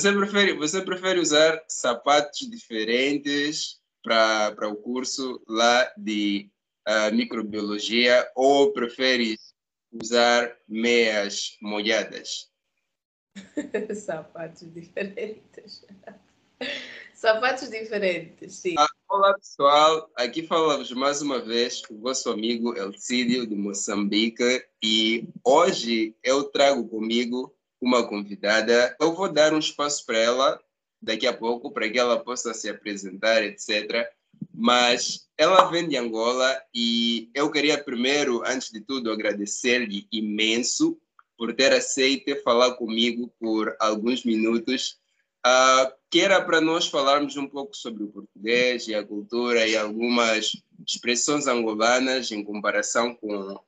Você prefere usar sapatos diferentes para o curso lá de microbiologia ou prefere usar meias molhadas? Sapatos diferentes. Sapatos diferentes, sim. Olá pessoal, aqui falamos mais uma vez com o vosso amigo Elcídio de Moçambique e hoje eu trago comigo uma convidada. Eu vou dar um espaço para ela daqui a pouco para que ela possa se apresentar, etc. Mas ela vem de Angola e eu queria primeiro, antes de tudo, agradecer-lhe imenso por ter aceito falar comigo por alguns minutos que era para nós falarmos um pouco sobre o português e a cultura e algumas expressões angolanas em comparação com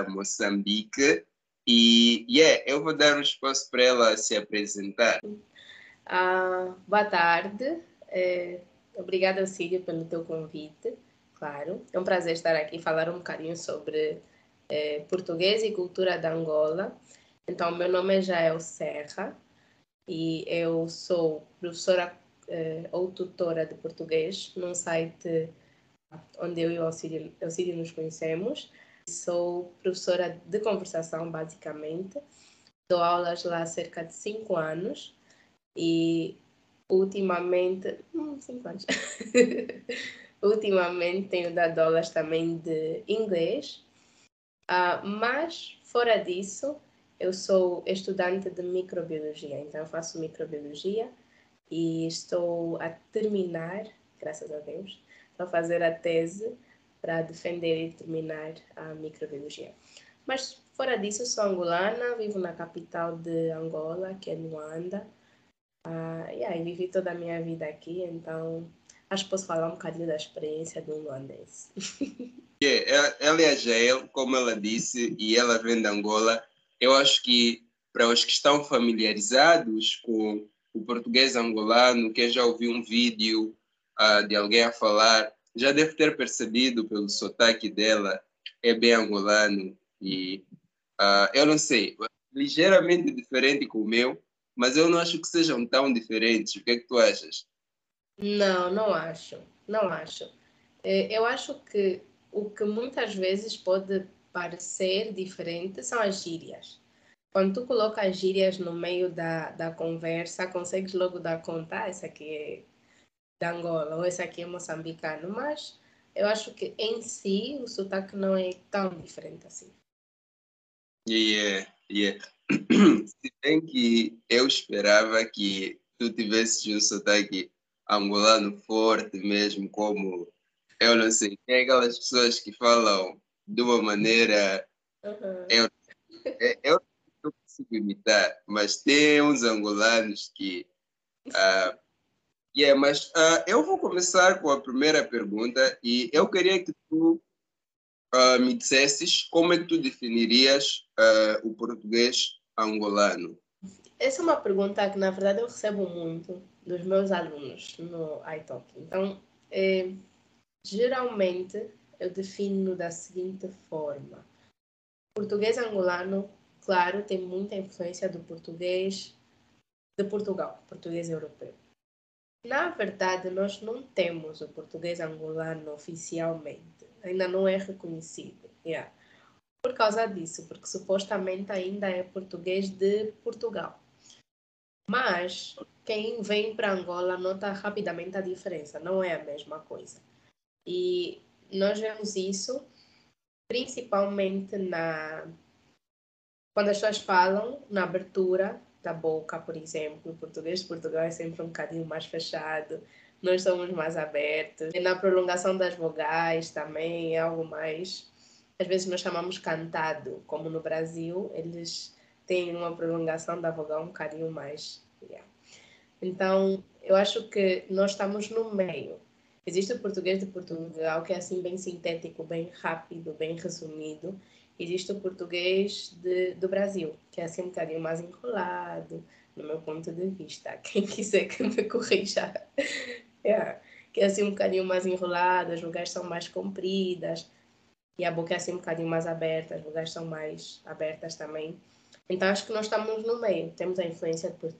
Moçambique. E eu vou dar um espaço para ela se apresentar. Boa tarde. Obrigada, Cília, pelo teu convite. Claro, é um prazer estar aqui e falar um bocadinho sobre português e cultura da Angola. Então, meu nome é Jael Serra e eu sou professora ou tutora de português num site onde eu e o Elcídio nos conhecemos. Sou professora de conversação, basicamente. Dou aulas lá há cerca de 5 anos e ultimamente... 5 anos. Ultimamente tenho dado aulas também de inglês. Mas, fora disso, eu sou estudante de microbiologia. Então, eu faço microbiologia e estou a terminar, graças a Deus, a fazer a tese para defender e terminar a microbiologia. Mas, fora disso, sou angolana, vivo na capital de Angola, que é Luanda. E vivi toda a minha vida aqui, então acho que posso falar um bocadinho da experiência de um luandense. Ela é a Jael, como ela disse, e ela vem de Angola. Eu acho que para os que estão familiarizados com o português angolano, quem já ouviu um vídeo de alguém a falar, já deve ter percebido pelo sotaque dela, é bem angolano. E eu não sei, ligeiramente diferente com o meu, mas eu não acho que sejam tão diferentes. O que é que tu achas? Não, não acho. Não acho. Eu acho que o que muitas vezes pode parecer diferente são as gírias. Quando tu coloca as gírias no meio da conversa, consegues logo dar conta, essa aqui é da Angola ou essa aqui é moçambicano, mas eu acho que em si o sotaque não é tão diferente assim. Yeah. Se bem que eu esperava que tu tivesses um sotaque angolano forte mesmo, como, eu não sei, tem aquelas pessoas que falam de uma maneira, Uhum. eu, eu não consigo imitar, mas tem uns angolanos que, ah, mas eu vou começar com a primeira pergunta e eu queria que tu me dissesses como é que tu definirias o português angolano. Essa é uma pergunta que, na verdade, eu recebo muito dos meus alunos no iTalk. Então, geralmente, eu defino da seguinte forma. O português angolano, claro, tem muita influência do português de Portugal, português europeu. Na verdade, nós não temos o português angolano oficialmente. Ainda não é reconhecido. Yeah. Por causa disso, porque supostamente ainda é português de Portugal. Mas quem vem para Angola nota rapidamente a diferença, não é a mesma coisa. E nós vemos isso principalmente quando as pessoas falam na abertura da boca, por exemplo. O português de Portugal é sempre um bocadinho mais fechado, nós somos mais abertos. E na prolongação das vogais também é algo mais. Às vezes nós chamamos cantado, como no Brasil, eles têm uma prolongação da vogal um bocadinho mais. Yeah. Então, eu acho que nós estamos no meio. Existe o português de Portugal, que é assim bem sintético, bem rápido, bem resumido. Existe o português do Brasil, que é assim um bocadinho mais enrolado, no meu ponto de vista. Quem quiser que me corrija. Yeah. Que é assim um bocadinho mais enrolado, as vogais são mais compridas, e a boca é assim um bocadinho mais aberta, as vogais são mais abertas também. Então, acho que nós estamos no meio. Temos a influência de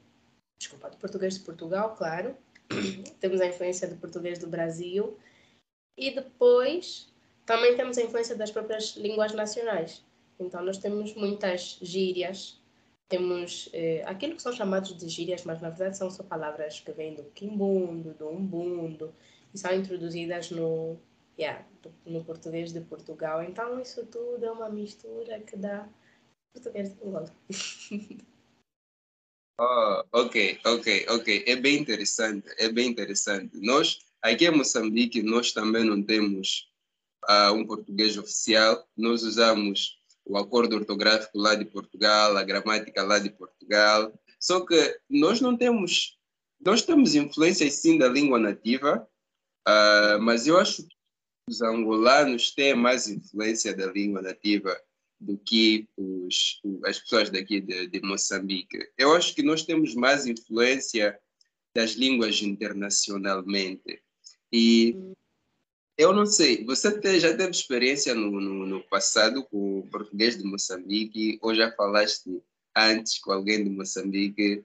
desculpa, do português de Portugal, claro. Temos a influência do português do Brasil. E depois também temos a influência das próprias línguas nacionais. Então nós temos muitas gírias, temos aquilo que são chamados de gírias, mas na verdade são só palavras que vêm do quimbundo, do umbundo, e são introduzidas no português de Portugal. Então isso tudo é uma mistura que dá português de Angola. Oh, ok, ok, ok. É bem interessante, é bem interessante. Nós, aqui em Moçambique, nós também não temos um português oficial. Nós usamos o acordo ortográfico lá de Portugal, a gramática lá de Portugal. Só que nós temos influências sim da língua nativa, mas eu acho que os angolanos têm mais influência da língua nativa do que as pessoas daqui de Moçambique. Eu acho que nós temos mais influência das línguas internacionalmente. E eu não sei, já teve experiência no passado com o português de Moçambique ou já falaste antes com alguém de Moçambique?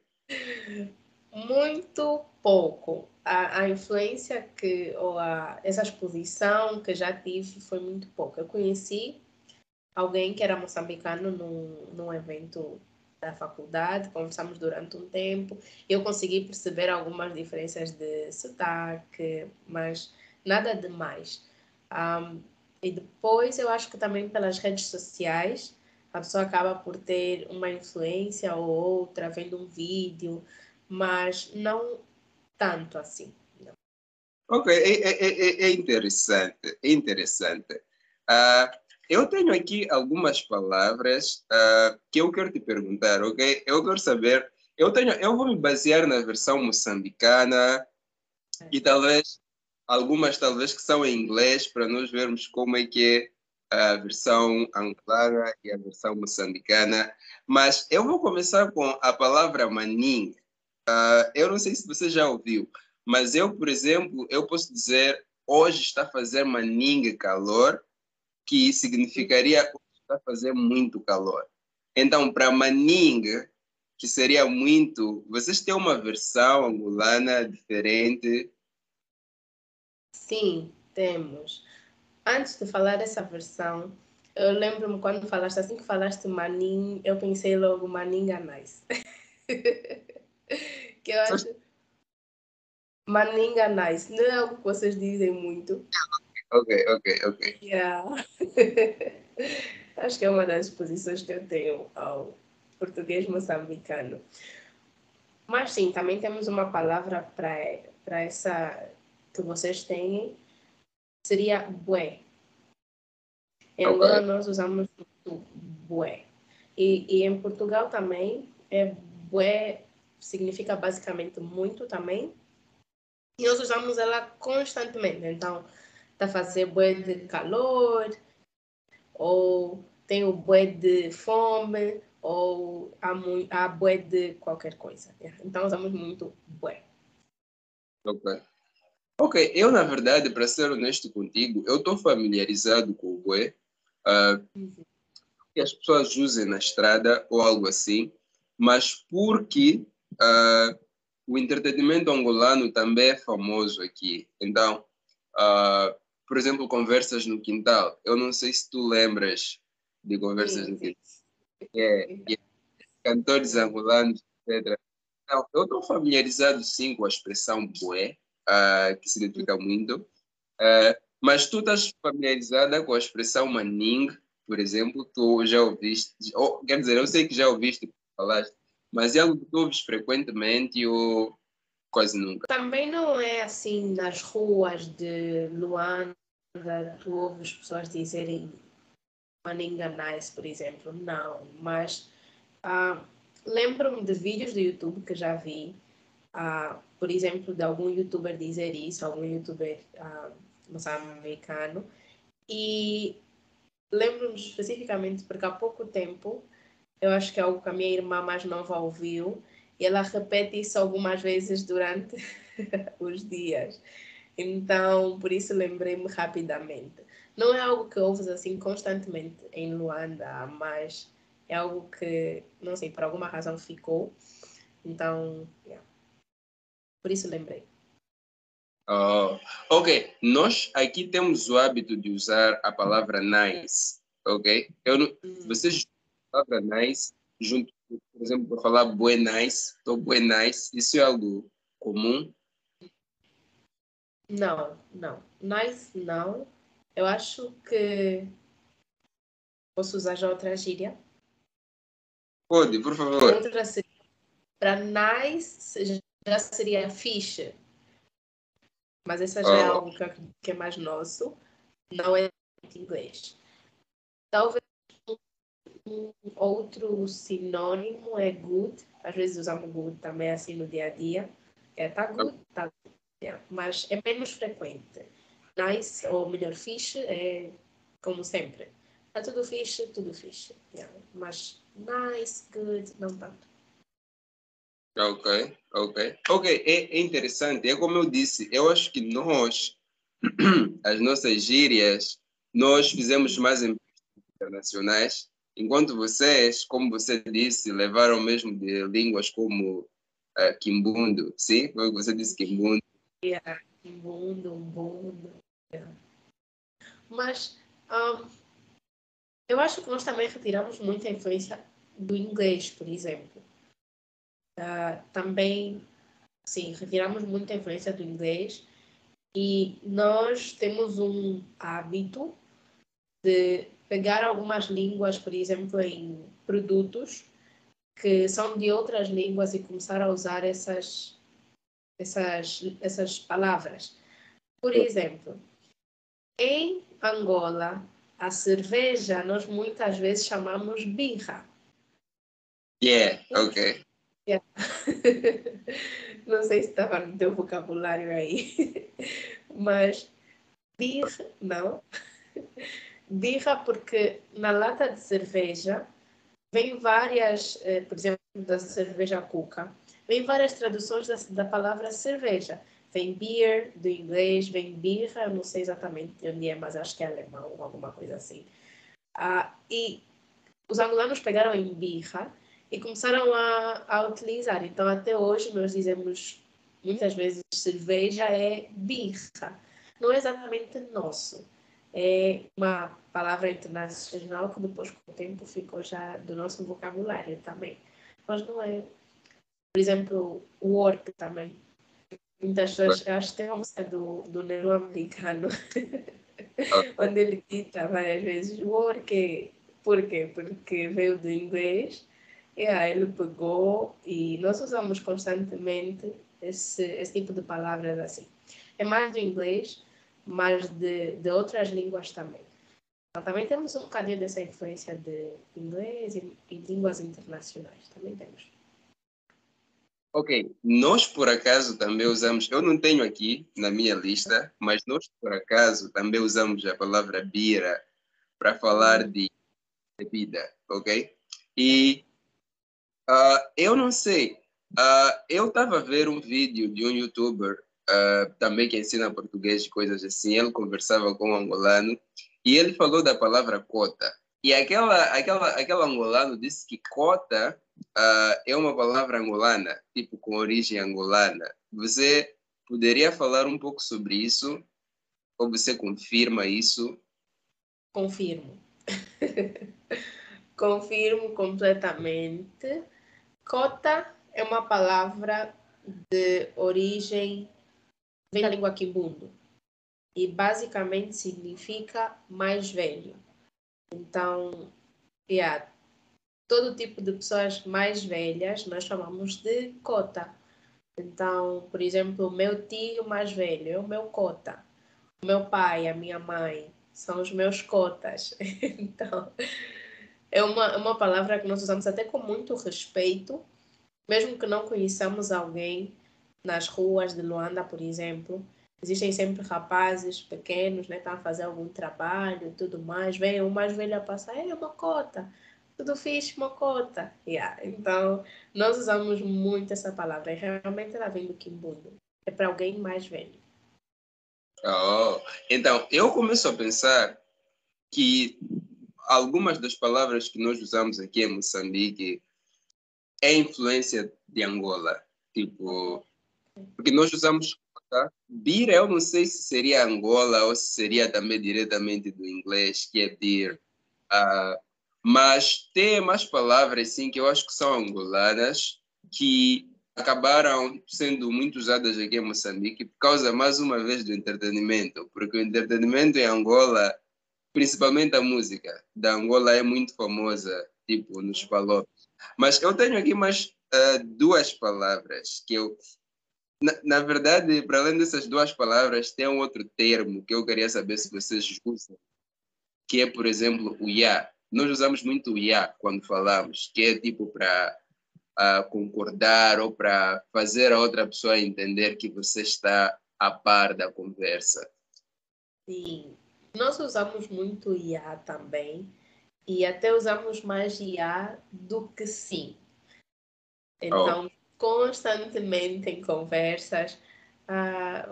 Muito pouco. A influência essa exposição que já tive foi muito pouco. Eu conheci alguém que era moçambicano num evento da faculdade, conversamos durante um tempo, eu consegui perceber algumas diferenças de sotaque, mas nada demais. E depois eu acho que também pelas redes sociais a pessoa acaba por ter uma influência ou outra, vendo um vídeo, mas não tanto assim. Não. Ok, é interessante, é interessante. Ah, eu tenho aqui algumas palavras que eu quero te perguntar, ok? Eu quero saber, eu vou me basear na versão moçambicana e talvez algumas talvez que são em inglês para nós vermos como é que é a versão angolana e a versão moçambicana. Mas eu vou começar com a palavra maninho. Eu não sei se você já ouviu, mas eu, por exemplo, eu posso dizer hoje está a fazer maningue calor, que significaria hoje está a fazer muito calor. Então, para maningue, que seria muito, vocês têm uma versão angolana diferente? Sim, temos. Antes de falar dessa versão, eu lembro-me quando falaste, assim que falaste Manin, eu pensei logo Maninga Nice. Que eu acho Maninga Nice, não é algo que vocês dizem muito. Ok, ok, ok. Yeah. Acho que é uma das posições que eu tenho ao português moçambicano. Mas sim, também temos uma palavra para essa que vocês têm, seria bué. Em Angola Ok. nós usamos muito bué. E em Portugal também, bué significa basicamente muito também. E nós usamos ela constantemente. Então, está a fazer bué de calor, ou tem o bué de fome, ou há bué de qualquer coisa. Então, usamos muito bué. Ok. Ok, eu na verdade, para ser honesto contigo, eu estou familiarizado com o bué, Uhum. que as pessoas usem na estrada ou algo assim, mas porque o entretenimento angolano também é famoso aqui. Então, por exemplo, conversas no quintal. Eu não sei se tu lembras de conversas Sim, no sim. quintal. Cantores angolanos, etc. Então, eu estou familiarizado sim com a expressão bué, que significa muito. Mas tu estás familiarizada com a expressão maning, por exemplo, tu já ouviste, ou, quer dizer, eu sei que já ouviste falaste, mas é algo que tu ouves frequentemente ou quase nunca? Também não é assim nas ruas de Luanda, tu ouves pessoas dizerem Maninga Nice, por exemplo. Não, mas lembro-me de vídeos do YouTube que já vi, por exemplo, de algum youtuber dizer isso, algum youtuber moçambicano, e lembro-me especificamente porque há pouco tempo, eu acho que é algo que a minha irmã mais nova ouviu, e ela repete isso algumas vezes durante os dias. Então, por isso lembrei-me rapidamente. Não é algo que ouves assim constantemente em Luanda, mas é algo que, não sei, por alguma razão ficou. Então, yeah. Por isso lembrei. Oh, ok. Nós aqui temos o hábito de usar a palavra nice, ok? Vocês usam a palavra nice junto, por exemplo, para falar bué nice, estou bué nice, isso é algo comum? Não, não. Nice, não. Eu acho que posso usar já outra gíria. Pode, por favor. Outra seria, para nice, já seria fixe. Mas essa já é Oh, algo que é mais nosso. Não é em inglês. Talvez um outro sinônimo é good. Às vezes usamos good também assim no dia a dia. Tá good, tá good. Yeah. Mas é menos frequente. Nice, ou melhor, fixe, é como sempre. Tá tudo fixe, tudo fixe. Yeah. Mas nice, good, não tanto. ok, ok. Ok, é interessante. É como eu disse, eu acho que nós, as nossas gírias, nós fizemos mais em internacionais, enquanto vocês, como você disse, levaram mesmo de línguas como Kimbundo, sim? Foi o que você disse, Kimbundo. Yeah. Um mundo. Yeah. Mas eu acho que nós também retiramos muita influência do inglês, por exemplo. Também, sim, retiramos muita influência do inglês e nós temos um hábito de pegar algumas línguas, por exemplo, em produtos que são de outras línguas e começar a usar essas palavras. Por exemplo, em Angola, a cerveja nós muitas vezes chamamos birra. Yeah, ok. Yeah. Não sei se estava no teu vocabulário aí, mas birra, não. Birra porque na lata de cerveja vem várias, por exemplo, da cerveja Cuca, vem várias traduções da palavra cerveja. Vem beer do inglês, vem birra, eu não sei exatamente onde é, mas acho que é alemão ou alguma coisa assim. E os angolanos pegaram em birra e começaram a utilizar. Então, até hoje, nós dizemos muitas vezes cerveja é birra. Não é exatamente nosso. É uma palavra internacional que depois, com o tempo, ficou já do nosso vocabulário também. Mas não é. Por exemplo, work também. Muitas pessoas, eu acho que tem uma música do Nero americano, onde ele dita várias vezes work. Por quê? Porque veio do inglês e aí ele pegou e nós usamos constantemente esse tipo de palavras assim. É mais do inglês, mas de outras línguas também. Então, também temos um bocadinho dessa influência de inglês e línguas internacionais. Também temos. Ok, nós por acaso também usamos, eu não tenho aqui na minha lista, mas nós por acaso também usamos a palavra bira para falar de bebida, ok? E eu não sei, eu estava a ver um vídeo de um youtuber também que ensina português e coisas assim, ele conversava com um angolano e ele falou da palavra cota. E aquela angolano disse que cota é uma palavra angolana, tipo com origem angolana. Você poderia falar um pouco sobre isso? Ou você confirma isso? Confirmo. Confirmo completamente. Cota é uma palavra de origem, vem da língua quimbundo e basicamente significa mais velho. Então, yeah, todo tipo de pessoas mais velhas nós chamamos de cota. Então, por exemplo, o meu tio mais velho é o meu cota. O meu pai, a minha mãe são os meus cotas. Então, é uma palavra que nós usamos até com muito respeito, mesmo que não conheçamos alguém nas ruas de Luanda, por exemplo. Existem sempre rapazes pequenos, né, estão a fazer algum trabalho e tudo mais. Vem um mais velho a passar, é uma cota, tudo fixe, uma cota. Yeah. Então, nós usamos muito essa palavra e realmente ela vem do Kimbundo. É para alguém mais velho. Oh, então, eu começo a pensar que algumas das palavras que nós usamos aqui em Moçambique é influência de Angola. Tipo, Porque nós usamos tá? Beer, eu não sei se seria Angola ou se seria também diretamente do inglês, que é beer. Ah, mas tem mais palavras, sim, que eu acho que são angolanas, que acabaram sendo muito usadas aqui em Moçambique por causa, mais uma vez, do entretenimento. Porque o entretenimento em Angola, principalmente a música da Angola, é muito famosa, tipo, nos falopes. Mas eu tenho aqui mais duas palavras que eu na verdade, para além dessas duas palavras, tem um outro termo que eu queria saber se vocês usam, que é, por exemplo, o ya. Nós usamos muito o ya quando falamos, que é tipo para concordar ou para fazer a outra pessoa entender que você está a par da conversa. Sim, nós usamos muito IA também e até usamos mais IA do que sim. Oh, Então, constantemente em conversas,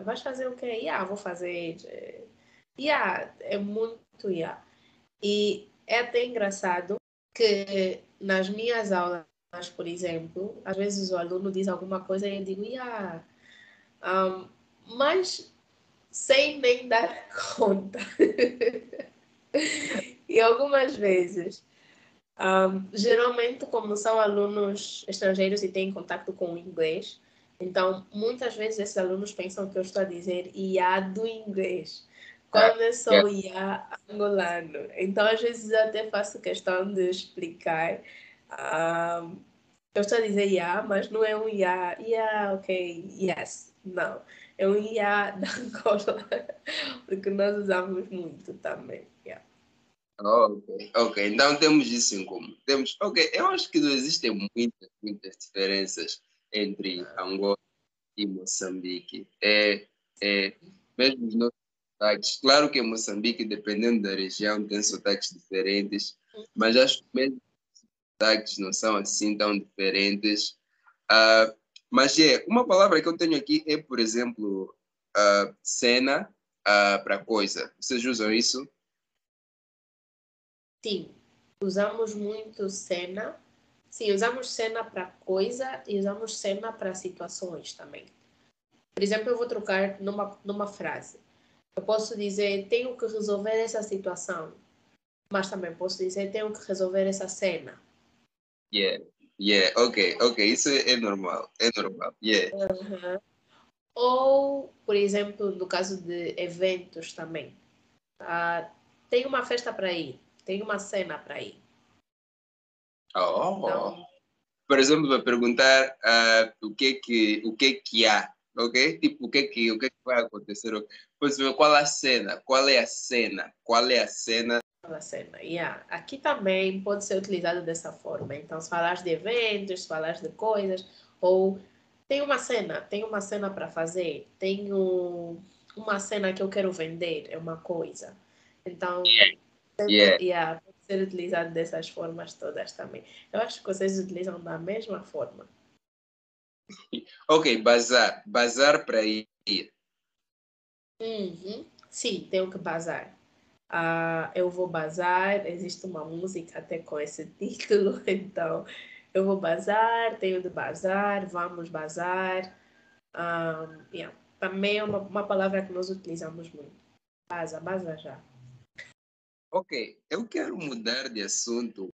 vais fazer o quê? Vou fazer. É muito IA. E é até engraçado que nas minhas aulas, por exemplo, às vezes o aluno diz alguma coisa e eu digo, um, mas sem nem dar conta. E algumas vezes, geralmente, como são alunos estrangeiros e têm contato com o inglês, então muitas vezes esses alunos pensam que eu estou a dizer IA do inglês, ah, quando é yeah. só IA angolano. Então, às vezes, eu até faço questão de explicar. Eu estou a dizer IA, mas não é um IA. IA, ok, yes. Não. É um IA da Angola, porque nós usamos muito também. Yeah. Oh, ok, ok. Então temos isso em comum. Temos, ok, eu acho que não existem muitas diferenças entre Angola e Moçambique. É mesmo os nossos sotaques. Claro que em Moçambique, dependendo da região, tem sotaques diferentes, mas acho que mesmo os sotaques não são assim tão diferentes. Mas uma palavra que eu tenho aqui é, por exemplo, cena para coisa. Vocês usam isso? Sim, usamos muito cena. Sim, usamos cena para coisa e usamos cena para situações também. Por exemplo, eu vou trocar numa frase. Eu posso dizer, tenho que resolver essa situação, mas também posso dizer, tenho que resolver essa cena. Yeah, yeah, ok, ok, isso é normal, é normal, yeah. Uhum. Ou, por exemplo, no caso de eventos também. Tem uma festa para ir, tem uma cena para ir. Oh. Então, Por exemplo, para perguntar o que que há, ok? Tipo, o que que vai acontecer? Pois ver qual a cena, qual é a cena, qual é a cena. a cena. Yeah. Aqui também pode ser utilizado dessa forma. Então, se falares de eventos, se falares de coisas, ou tem uma cena para fazer, tenho uma cena que eu quero vender, é uma coisa. Então, Yeah. pode ser utilizado dessas formas todas também. Eu acho que vocês utilizam da mesma forma. Ok, bazar, bazar para ir. Uhum. Sim, tenho que bazar. Eu vou bazar, existe uma música até com esse título, então eu vou bazar, tenho de bazar, vamos bazar. Yeah. Também é uma palavra que nós utilizamos muito. Baza, baza já. Ok, eu quero mudar de assunto